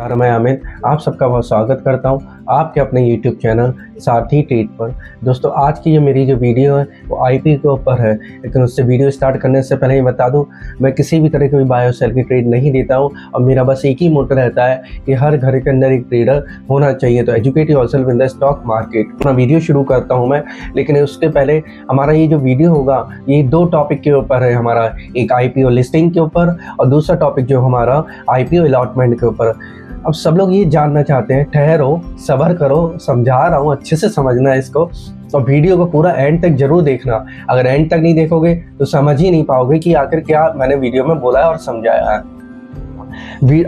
नमस्कार, मैं अमित आप सबका बहुत स्वागत करता हूं आपके अपने YouTube चैनल सारथी ट्रेड पर। दोस्तों, आज की मेरी जो वीडियो है वो आईपीओ के ऊपर है, लेकिन उससे वीडियो स्टार्ट करने से पहले ये बता दूं, मैं किसी भी तरह की भी बाय और सेल की ट्रेड नहीं देता हूं और मेरा बस एक ही मोटो रहता है कि हर घर के अंदर एक ट्रेडर होना चाहिए। तो educate yourself in the stock market. अपना वीडियो शुरू करता हूँ मैं, लेकिन उसके पहले हमारा ये जो वीडियो होगा ये दो टॉपिक के ऊपर है। हमारा एक आईपीओ लिस्टिंग के ऊपर और दूसरा टॉपिक जो हमारा आईपीओ अलॉटमेंट के ऊपर। अब सब लोग ये जानना चाहते हैं, ठहरो, सब्र करो, समझा रहा हूँ, अच्छे से समझना है इसको और वीडियो को पूरा एंड तक जरूर देखना। अगर एंड तक नहीं देखोगे तो समझ ही नहीं पाओगे कि आखिर क्या मैंने वीडियो में बोला है और समझाया है।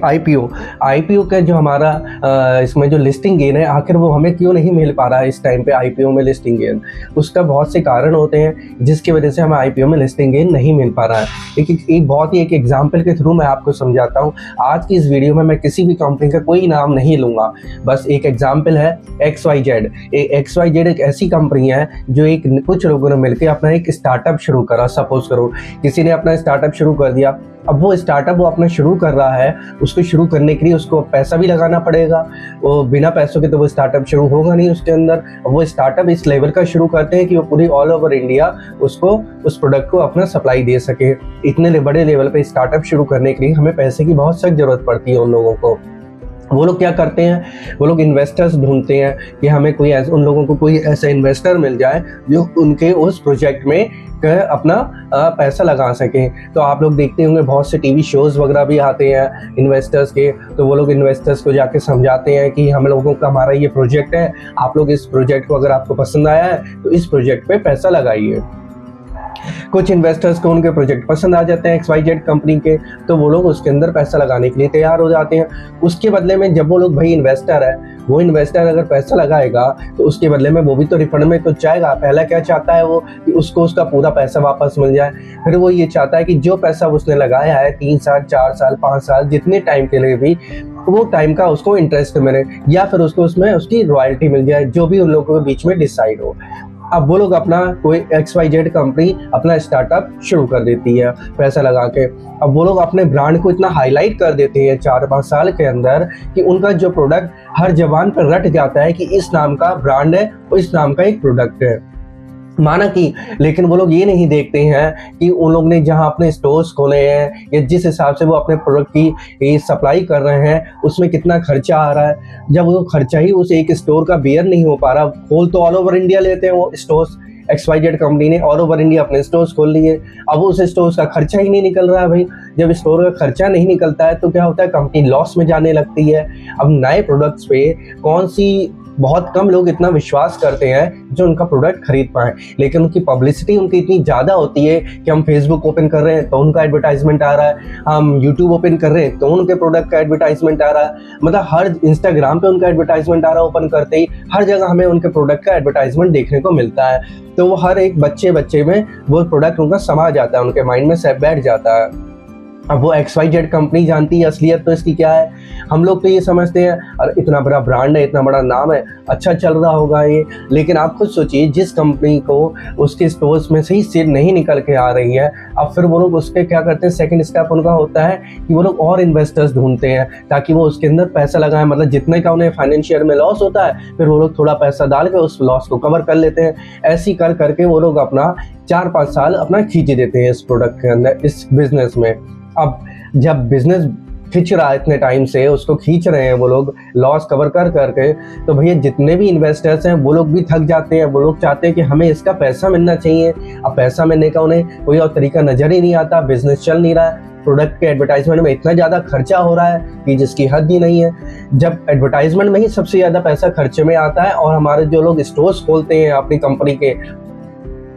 आईपीओ का जो हमारा इसमें जो लिस्टिंग गेन है, आखिर वो हमें क्यों नहीं मिल पा रहा है इस टाइम पे आईपीओ में लिस्टिंग गेन। उसका बहुत से कारण होते हैं जिसकी वजह से हमें आईपीओ में लिस्टिंग गेन नहीं मिल पा रहा है। एक बहुत ही एक एग्जांपल के थ्रू मैं आपको समझाता हूँ। आज की इस वीडियो में मैं किसी भी कंपनी का कोई नाम नहीं लूँगा, बस एक एग्जाम्पल है XYZ। XYZ एक ऐसी कंपनी है जो कुछ लोगों ने मिलकर अपना एक स्टार्टअप शुरू करा। सपोज करो किसी ने अपना स्टार्टअप शुरू कर दिया। अब वो स्टार्टअप वो अपना शुरू कर रहा है, उसको शुरू करने के लिए उसको पैसा भी लगाना पड़ेगा। वो बिना पैसों के तो वो स्टार्टअप शुरू होगा नहीं उसके अंदर। वो स्टार्टअप इस लेवल का शुरू करते हैं कि वो पूरी ऑल ओवर इंडिया उसको उस प्रोडक्ट को अपना सप्लाई दे सके। इतने बड़े लेवल पे स्टार्टअप शुरू करने के लिए हमें पैसे की बहुत सख्त जरूरत पड़ती है उन लोगों को। वो लोग क्या करते हैं, वो लोग इन्वेस्टर्स ढूंढते हैं कि हमें उन लोगों को कोई ऐसा इन्वेस्टर मिल जाए जो उनके उस प्रोजेक्ट में अपना पैसा लगा सकें। तो आप लोग देखते होंगे बहुत से टीवी शोज़ वगैरह भी आते हैं इन्वेस्टर्स के, तो वो लोग इन्वेस्टर्स को जाके समझाते हैं कि हम लोगों का हमारा ये प्रोजेक्ट है, आप लोग इस प्रोजेक्ट को अगर आपको पसंद आया है तो इस प्रोजेक्ट पे पैसा लगाइए। कुछ इन्वेस्टर्स को उनके प्रोजेक्ट पसंद आ जाते हैं XYZ कंपनी के, तो वो लोग उसके अंदर पैसा लगाने के लिए तैयार हो जाते हैं। उसके बदले में जब वो लोग भाई इन्वेस्टर है, वो इन्वेस्टर अगर पैसा लगाएगा तो उसके बदले में वो भी तो रिफंड में कुछ चाहेगा। पहला क्या चाहता है वो कि उसको उसका पूरा पैसा वापस मिल जाए। फिर वो ये चाहता है कि जो पैसा उसने लगाया है 3 साल 4 साल 5 साल जितने टाइम के लिए भी, वो टाइम का उसको इंटरेस्ट मिले या फिर उसको उसमें उसकी रॉयल्टी मिल जाए, जो भी उन लोगों के बीच में डिसाइड हो। अब वो लोग अपना कोई XYZ कंपनी अपना स्टार्टअप शुरू कर देती है पैसा लगा के। अब वो लोग अपने ब्रांड को इतना हाईलाइट कर देते हैं 4-5 साल के अंदर कि उनका जो प्रोडक्ट हर जबान पर रट जाता है कि इस नाम का ब्रांड है और इस नाम का एक प्रोडक्ट है, माना कि। लेकिन वो लोग ये नहीं देखते हैं कि उन लोग ने जहां अपने स्टोर्स खोले हैं या जिस हिसाब से वो अपने प्रोडक्ट की सप्लाई कर रहे हैं उसमें कितना खर्चा आ रहा है। जब वो खर्चा ही उस एक स्टोर का बेयर नहीं हो पा रहा, खोल तो ऑल ओवर इंडिया लेते हैं वो स्टोर्स। XYZ कंपनी ने ऑल ओवर इंडिया अपने स्टोर्स खोल लिए। अब उस स्टोर्स का खर्चा ही नहीं निकल रहा है भाई। जब स्टोर का खर्चा नहीं निकलता है तो क्या होता है, कंपनी लॉस में जाने लगती है। अब नए प्रोडक्ट्स पे कौन सी बहुत कम लोग इतना विश्वास करते हैं जो उनका प्रोडक्ट खरीद पाए, लेकिन उनकी पब्लिसिटी उनकी इतनी ज़्यादा होती है कि हम फेसबुक ओपन कर रहे हैं तो उनका एडवर्टाइजमेंट आ रहा है, हम यूट्यूब ओपन कर रहे हैं तो उनके प्रोडक्ट का एडवर्टाइजमेंट आ रहा है। मतलब हर इंस्टाग्राम पे उनका एडवर्टाइजमेंट आ रहा है, ओपन करते ही हर जगह हमें उनके प्रोडक्ट का एडवर्टाइजमेंट देखने को मिलता है। तो वो हर एक बच्चे में वो प्रोडक्ट उनका समा जाता है, उनके माइंड में सेट बैठ जाता है। अब वो XYZ कंपनी जानती है असलियत तो इसकी क्या है। हम लोग तो ये समझते हैं अरे इतना बड़ा ब्रांड है, इतना बड़ा नाम है, अच्छा चल रहा होगा ये। लेकिन आप खुद सोचिए, जिस कंपनी को उसके स्टोर्स में से ही सेल नहीं निकल के आ रही है, अब फिर वो लोग उसके क्या करते हैं, सेकंड स्टेप उनका होता है कि वो लोग और इन्वेस्टर्स ढूंढते हैं ताकि वो उसके अंदर पैसा लगाएं। मतलब जितने का उन्हें फाइनेंशियल में लॉस होता है, फिर वो लोग थोड़ा पैसा डाल के उस लॉस को कवर कर लेते हैं। ऐसी कर करके वो लोग अपना 4-5 साल अपना खींच देते हैं इस प्रोडक्ट के अंदर, इस बिजनेस में। अब जब बिजनेस खींच रहा है इतने टाइम से, उसको खींच रहे हैं वो लोग लॉस कवर कर करके, तो भैया जितने भी इन्वेस्टर्स हैं वो लोग भी थक जाते हैं। वो लोग चाहते हैं कि हमें इसका पैसा मिलना चाहिए। अब पैसा मिलने का उन्हें कोई और तरीका नजर ही नहीं आता, बिजनेस चल नहीं रहा है, प्रोडक्ट के एडवर्टाइजमेंट में इतना ज़्यादा खर्चा हो रहा है कि जिसकी हद ही नहीं है। जब एडवर्टाइजमेंट में ही सबसे ज़्यादा पैसा खर्चे में आता है और हमारे जो लोग स्टोर्स खोलते हैं अपनी कंपनी के,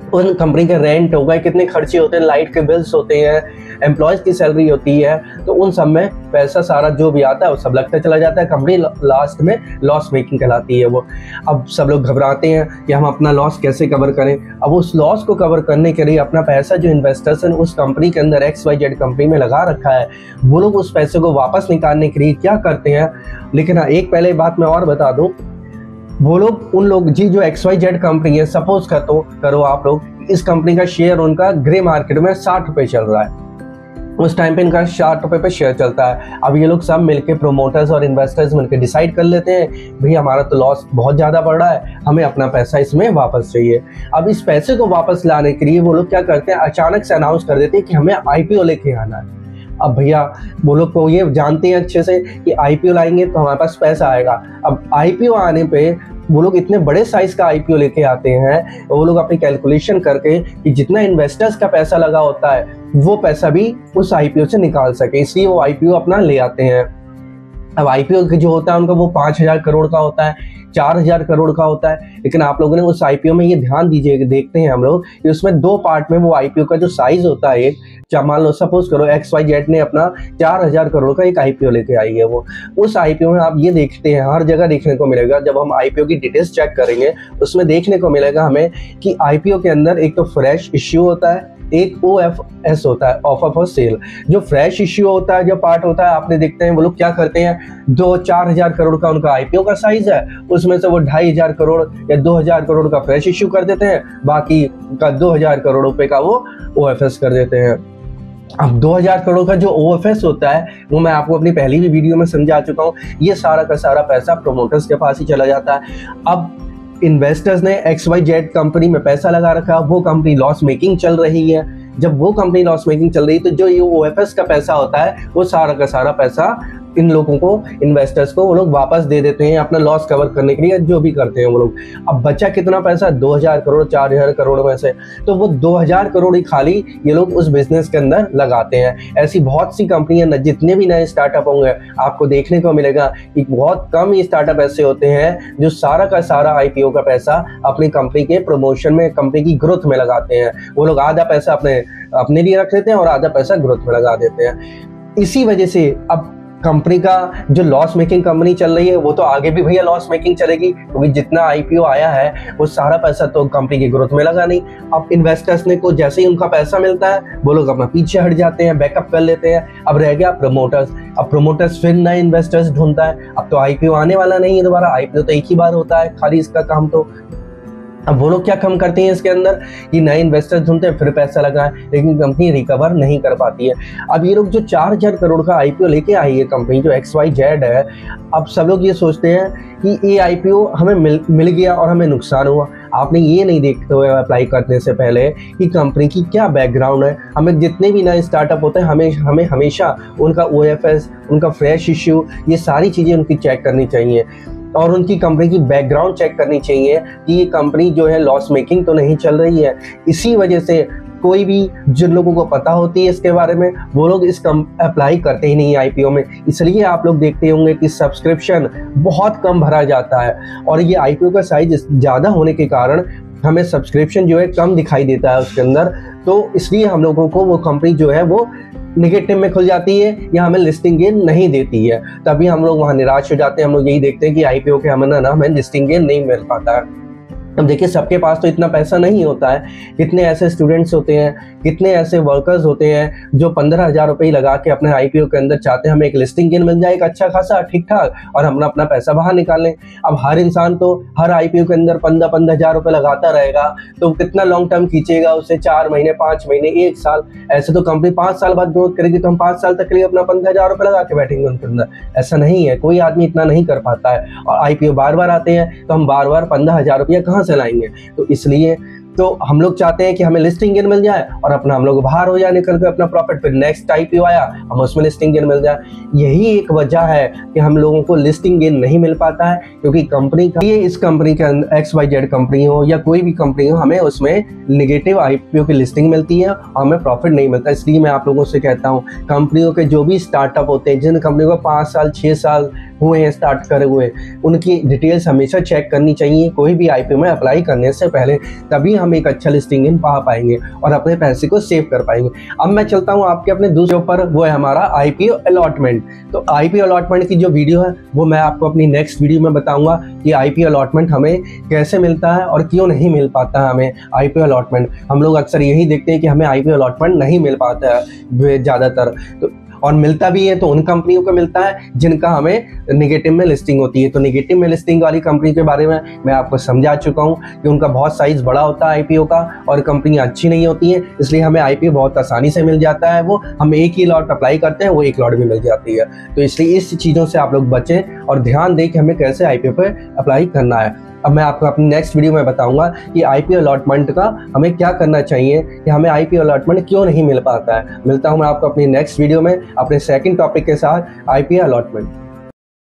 उन कंपनी के रेंट हो गए, कितने खर्चे होते हैं, लाइट के बिल्स होते हैं, एम्प्लॉयज़ की सैलरी होती है, तो उन सब में पैसा सारा जो भी आता है वो सब लगता चला जाता है। कंपनी लास्ट में लॉस मेकिंग कहलाती है वो। अब सब लोग घबराते हैं कि हम अपना लॉस कैसे कवर करें। अब उस लॉस को कवर करने के लिए अपना पैसा जो इन्वेस्टर्स ने उस कंपनी के अंदर XYZ कंपनी में लगा रखा है, वो लोग उस पैसे को वापस निकालने के लिए क्या करते हैं। लेकिन एक पहले बात मैं और बता दूँ, वो लोग उन लोग जो XYZ कंपनी है, सपोज करो आप लोग, इस कंपनी का शेयर उनका ग्रे मार्केट में 60 रुपये चल रहा है। उस टाइम पे इनका 4 रुपये पे शेयर चलता है। अब ये लोग सब मिलके प्रोमोटर्स और इन्वेस्टर्स मिलके डिसाइड कर लेते हैं भाई हमारा तो लॉस बहुत ज़्यादा बढ़ रहा है, हमें अपना पैसा इसमें वापस चाहिए। अब इस पैसे को वापस लाने के लिए वो लोग क्या करते हैं, अचानक से अनाउंस कर देते हैं कि हमें IPO लेके आना है। अब भैया वो लोग को ये जानते हैं अच्छे से कि IPO लाएंगे तो हमारे पास पैसा आएगा। अब IPO आने पे वो लोग इतने बड़े साइज का IPO लेके आते हैं, वो लोग अपनी कैलकुलेशन करके कि जितना इन्वेस्टर्स का पैसा लगा होता है वो पैसा भी उस IPO से निकाल सके, इसलिए वो IPO अपना ले आते हैं। अब IPO जो होता है उनका वो 5,000 करोड़ का होता है, 4,000 करोड़ का होता है। लेकिन आप लोगों ने उस IPO में ये ध्यान दीजिए, देखते हैं हम लोग कि उसमें 2 पार्ट में वो IPO का जो साइज होता है, एक मान लो सपोज करो XYZ ने अपना 4,000 करोड़ का एक IPO लेके आई है। वो उस IPO में आप ये देखते हैं, हर जगह देखने को मिलेगा, जब हम IPO की डिटेल्स चेक करेंगे उसमें देखने को मिलेगा हमें कि IPO के अंदर एक तो फ्रेश इश्यू होता है, एक OFS होता है, ऑफर फॉर सेल। जो फ्रेश इश्यू होता है, जो पार्ट होता है, आपने देखते हैं वो लोग क्या करते हैं, 2-4,000 करोड़ का उनका IPO का साइज है, उसमें से वो 2,500 करोड़ या 2,000 करोड़ का फ्रेश इश्यू कर देते हैं, बाकी का 2,000 करोड़ रुपए का वो OFS कर देते हैं। अब 2,000 करोड़ का जो OFS होता है वो मैं आपको अपनी पहली भी वीडियो में समझा चुका हूँ। ये सारा का सारा पैसा प्रोमोटर्स के पास ही चला जाता है। अब इन्वेस्टर्स ने XYZ कंपनी में पैसा लगा रखा, वो कंपनी लॉस मेकिंग चल रही है। जब वो कंपनी लॉस मेकिंग चल रही है तो जो ये OFS का पैसा होता है वो सारा का सारा पैसा इन लोगों को, इन्वेस्टर्स को, वो लोग वापस दे देते हैं अपना लॉस कवर करने के लिए, जो भी करते हैं वो लोग। अब बचा कितना पैसा, 2,000 करोड़ 4,000 करोड़ में से, तो वो 2,000 करोड़ ही खाली ये लोग उस बिजनेस के अंदर लगाते हैं। ऐसी बहुत सी कंपनियां, जितने भी नए स्टार्टअप होंगे आपको देखने को मिलेगा कि बहुत कम ही स्टार्टअप ऐसे होते हैं जो सारा का सारा IPO का पैसा अपनी कंपनी के प्रमोशन में, कंपनी की ग्रोथ में लगाते हैं। वो लोग आधा पैसा अपने लिए रख लेते हैं और आधा पैसा ग्रोथ में लगा देते हैं। इसी वजह से अब कंपनी का जो लॉस मेकिंग कंपनी चल रही है वो तो आगे भी भैया लॉस मेकिंग चलेगी, क्योंकि जितना IPO आया है वो सारा पैसा तो कंपनी की ग्रोथ में लगा नहीं। अब इन्वेस्टर्स ने को जैसे ही उनका पैसा मिलता है वो लोग अपना पीछे हट जाते हैं, बैकअप कर लेते हैं। अब रह गया प्रमोटर्स। अब प्रमोटर्स फिर नए इन्वेस्टर्स ढूंढता है। अब तो IPO आने वाला नहीं है दोबारा, IPO तो एक ही बार होता है खाली इसका काम। तो अब वो लोग क्या कम करते हैं इसके अंदर कि नए इन्वेस्टर्स ढूंढते हैं, फिर पैसा लगाएं, लेकिन कंपनी रिकवर नहीं कर पाती है। अब ये लोग जो 4,000 करोड़ का IPO लेके आई है कंपनी जो XYZ है, अब सब लोग ये सोचते हैं कि ये IPO हमें मिल गया और हमें नुकसान हुआ। आपने ये नहीं देखते हुए अप्लाई करने से पहले कि कंपनी की क्या बैकग्राउंड है। हमें जितने भी नए स्टार्टअप होते हैं हमें हमेशा उनका OFS, उनका फ्रेश इश्यू, ये सारी चीज़ें उनकी चेक करनी चाहिए और उनकी कंपनी की बैकग्राउंड चेक करनी चाहिए कि ये कंपनी जो है लॉस मेकिंग तो नहीं चल रही है। इसी वजह से कोई भी जिन लोगों को पता होती है इसके बारे में वो लोग अप्लाई करते ही नहीं IPO में। इसलिए आप लोग देखते होंगे कि सब्सक्रिप्शन बहुत कम भरा जाता है और ये IPO का साइज ज़्यादा होने के कारण हमें सब्सक्रिप्शन जो है कम दिखाई देता है उसके अंदर। तो इसलिए हम लोगों को वो कंपनी जो है वो निगेटिव में खुल जाती है या हमें लिस्टिंग गेन नहीं देती है, तभी हम लोग वहाँ निराश हो जाते हैं। हम लोग यही देखते हैं कि IPO के हमें लिस्टिंग गेन नहीं मिल पाता है। अब देखिए सबके पास तो इतना पैसा नहीं होता है। कितने ऐसे स्टूडेंट्स होते हैं, कितने ऐसे वर्कर्स होते हैं जो 15,000 रुपये लगा के अपने IPO के अंदर चाहते हैं हमें एक लिस्टिंग गेन मिल जाए, एक अच्छा खासा ठीक ठाक, और हम अपना पैसा बाहर निकाल लें। अब हर इंसान तो हर IPO के अंदर 15,000 रुपये लगाता रहेगा तो कितना लॉन्ग टर्म खींचेगा उससे, 4 महीने, 5 महीने, 1 साल। ऐसे तो कंपनी 5 साल बाद ग्रोथ करेगी तो हम 5 साल तक के लिए अपना 15,000 रुपये लगा के बैठेंगे उनके अंदर। ऐसा नहीं है, कोई आदमी इतना नहीं कर पाता है। और IPO बार बार आते हैं तो हम बार बार 15,000 रुपया कहाँ से लाएंगे। तो इसलिए तो हम लोग चाहते हैं कि हमें लिस्टिंग गेन मिल जाए और अपना हम लोग बाहर हो जाए निकल के अपना प्रॉफिट, फिर नेक्स्ट IPO आया हम उसमें लिस्टिंग गेन मिल जाए। यही एक वजह है कि हम लोगों को लिस्टिंग गेन नहीं मिल पाता है, क्योंकि कंपनी का ये इस कंपनी के अंदर XYZ कंपनी हो या कोई भी कंपनी हो, हमें उसमें निगेटिव IPO की लिस्टिंग मिलती है और हमें प्रॉफिट नहीं मिलता। इसलिए मैं आप लोगों से कहता हूँ कंपनियों के जो भी स्टार्टअप होते हैं, जिन कंपनियों को 5 साल 6 साल हुए हैं स्टार्ट करे हुए, उनकी डिटेल्स हमेशा चेक करनी चाहिए कोई भी IPO में अप्लाई करने से पहले, तभी हम एक अच्छा लिस्टिंग गेन पा पाएंगे और अपने पैसे को सेव कर पाएंगे। अब मैं चलता हूँ आपके अपने दूसरे ऊपर, वो है हमारा IPO अलॉटमेंट। तो IPO अलॉटमेंट की जो वीडियो है वो मैं आपको अपनी नेक्स्ट वीडियो में बताऊंगा कि IPO अलॉटमेंट हमें कैसे मिलता है और क्यों नहीं मिल पाता है हमें IPO अलॉटमेंट। हम लोग अक्सर यही देखते हैं कि हमें IPO अलॉटमेंट नहीं मिल पाता है ज़्यादातर। तो और मिलता भी है तो उन कंपनियों को मिलता है जिनका हमें नेगेटिव में लिस्टिंग होती है। तो नेगेटिव में लिस्टिंग वाली कंपनी के बारे में मैं आपको समझा चुका हूँ कि उनका बहुत साइज बड़ा होता है आईपीओ का और कंपनी अच्छी नहीं होती है, इसलिए हमें आईपीओ बहुत आसानी से मिल जाता है। वो हम एक ही लॉट अप्लाई करते हैं, वो एक लॉट भी मिल जाती है। तो इसलिए इस चीज़ों से आप लोग बचें और ध्यान दें कि हमें कैसे आईपीओ पे अप्लाई करना है। अब मैं आपको अपनी नेक्स्ट वीडियो में बताऊंगा कि आईपीओ अलॉटमेंट का हमें क्या करना चाहिए, कि हमें आईपीओ अलॉटमेंट क्यों नहीं मिल पाता है। मिलता हूं मैं आपको अपनी नेक्स्ट वीडियो में अपने सेकंड टॉपिक के साथ, आईपीओ अलॉटमेंट।